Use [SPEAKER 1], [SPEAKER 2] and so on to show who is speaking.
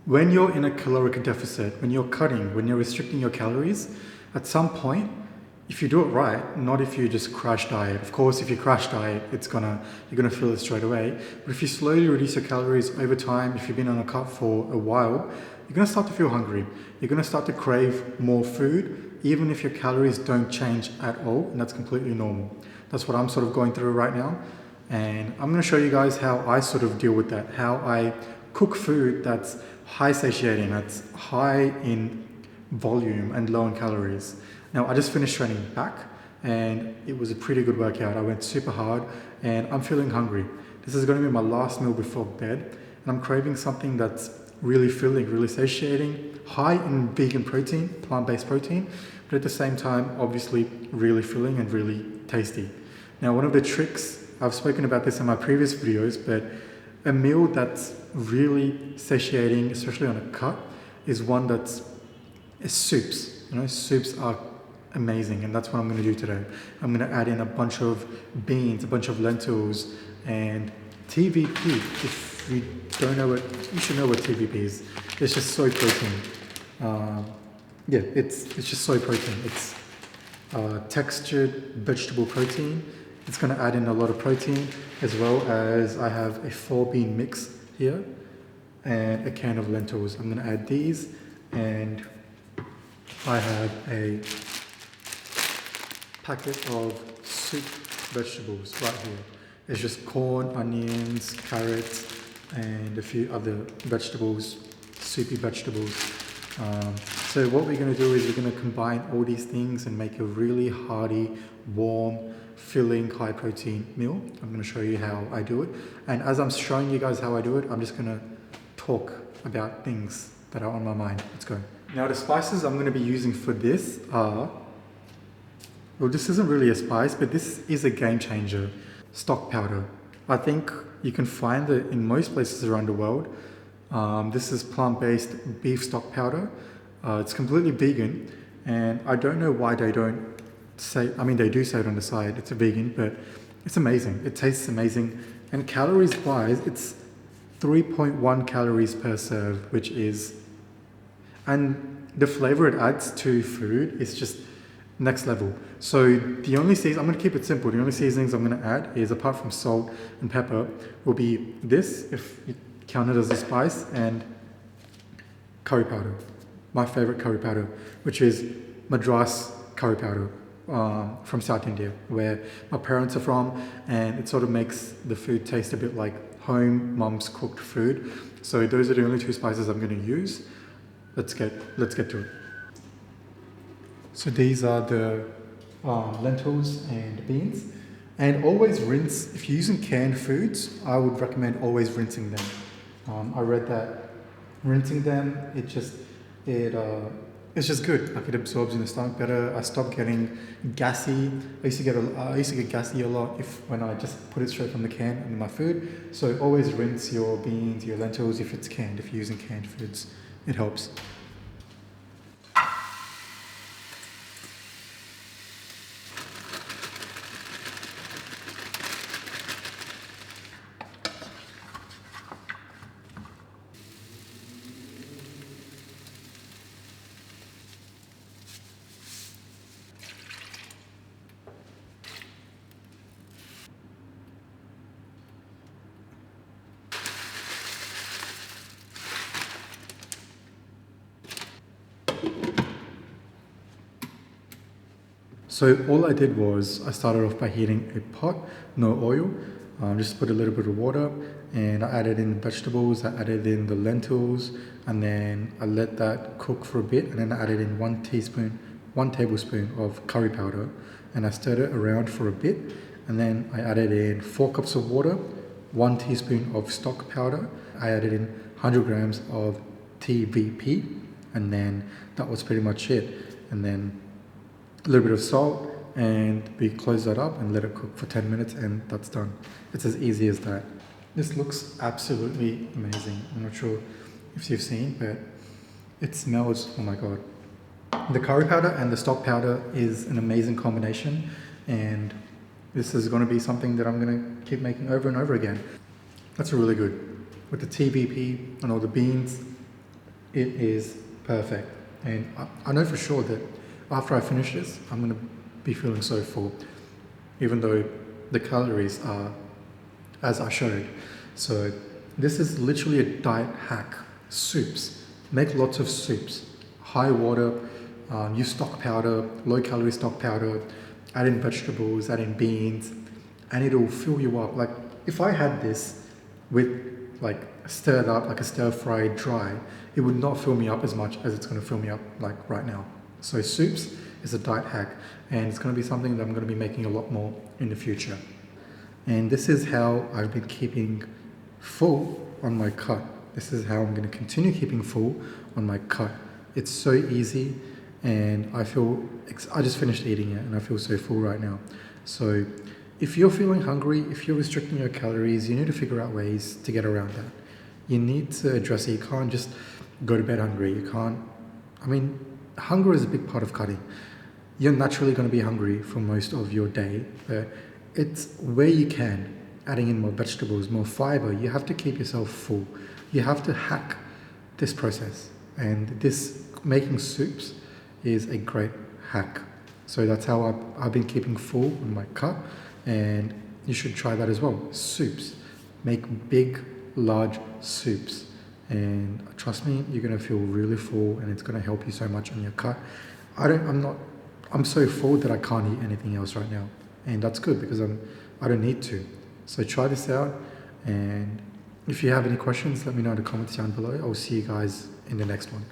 [SPEAKER 1] when you're in a caloric deficit, when you're cutting, when you're restricting your calories, at some point, if you do it right, not if you just crash diet. Of course, if you crash diet, you're gonna feel it straight away. But if you slowly reduce your calories over time, if you've been on a cut for a while, you're gonna start to feel hungry. You're gonna start to crave more food, even if your calories don't change at all, and that's completely normal. That's what I'm sort of going through right now. And I'm gonna show you guys how I sort of deal with that, how I cook food that's high satiating, that's high in volume and low in calories. Now, I just finished training back and it was a pretty good workout. I went super hard and I'm feeling hungry. This is going to be my last meal before bed and I'm craving something that's really filling, really satiating, high in vegan protein, plant-based protein, but at the same time, obviously really filling and really tasty. Now, one of the tricks, I've spoken about this in my previous videos, but a meal that's really satiating, especially on a cut, is one that's soups. You know, soups are amazing, and that's what I'm going to do today. I'm going to add in a bunch of beans, a bunch of lentils, and TVP. If you don't know what, you should know what TVP is. It's just soy protein. Yeah, it's just soy protein. It's textured vegetable protein. It's going to add in a lot of protein, as well as I have a 4-bean mix here and a can of lentils. I'm going to add these, and I have a packet of soup vegetables right here. It's just corn, onions, carrots, and a few other vegetables, soupy vegetables. So what we're going to do is we're going to combine all these things and make a really hearty, warm, filling, high protein meal. I'm going to show you how I do it. And as I'm showing you guys how I do it, I'm just going to talk about things that are on my mind. Let's go. Now the spices I'm going to be using for this are, well, this isn't really a spice, but this is a game changer. Stock powder. I think you can find it in most places around the world. This is plant-based beef stock powder. It's completely vegan, and I don't know why they don't say, I mean, they do say it on the side, it's a vegan, but it's amazing. It tastes amazing. And calories wise, it's 3.1 calories per serve, which is, and the flavor it adds to food is just next level. So the only season, I'm going to keep it simple. The only seasonings I'm going to add is, apart from salt and pepper, will be this, if you count it as a spice, and curry powder. My favorite curry powder, which is Madras curry powder from South India, where my parents are from, and it sort of makes the food taste a bit like home mom's cooked food. So those are the only 2 spices I'm going to use. Let's get to it. So these are the lentils and beans, and always rinse. If you're using canned foods, I would recommend always rinsing them. I read that rinsing them, it's just good. Like, it absorbs in the stomach better. I stopped getting gassy. I used to get gassy a lot when I just put it straight from the can into my food. So always rinse your beans, your lentils if it's canned. If you're using canned foods, it helps. So all I did was I started off by heating a pot, no oil, just put a little bit of water, and I added in the vegetables, I added in the lentils, and then I let that cook for a bit, and then I added in 1 tablespoon of curry powder, and I stirred it around for a bit, and then I added in 4 cups of water, 1 teaspoon of stock powder, I added in 100 grams of TVP, and then that was pretty much it. And then a little bit of salt, and we close that up and let it cook for 10 minutes, and that's done. It's as easy as that. This looks absolutely amazing. I'm not sure if you've seen, but it smells, oh my god. The curry powder and the stock powder is an amazing combination, and this is going to be something that I'm going to keep making over and over again. That's really good. With the TVP and all the beans, It is perfect. And I know for sure that after I finish this, I'm going to be feeling so full, even though the calories are as I showed. So this is literally a diet hack. Soups. Make lots of soups. High water, use stock powder, low calorie stock powder, add in vegetables, add in beans, and it'll fill you up. Like if I had this with like stirred up, like a stir fried dry, it would not fill me up as much as it's going to fill me up like right now. So soups is a diet hack, and it's going to be something that I'm going to be making a lot more in the future. And this is how I've been keeping full on my cut. This is how I'm going to continue keeping full on my cut. It's so easy, and I just finished eating it and I feel so full right now. So if you're feeling hungry, if you're restricting your calories, you need to figure out ways to get around that. You need to address it. You can't just go to bed hungry. You can't, I mean, hunger is a big part of cutting. You're naturally going to be hungry for most of your day, but it's where you can, adding in more vegetables, more fiber. You have to keep yourself full. You have to hack this process. And this making soups is a great hack. So that's how I've been keeping full on my cut, and you should try that as well. Soups. Make big, large soups. And trust me, you're going to feel really full, and it's going to help you so much on your cut. I'm so full that I can't eat anything else right now. And that's good because I don't need to. So try this out, and if you have any questions, let me know in the comments down below. I'll see you guys in the next one.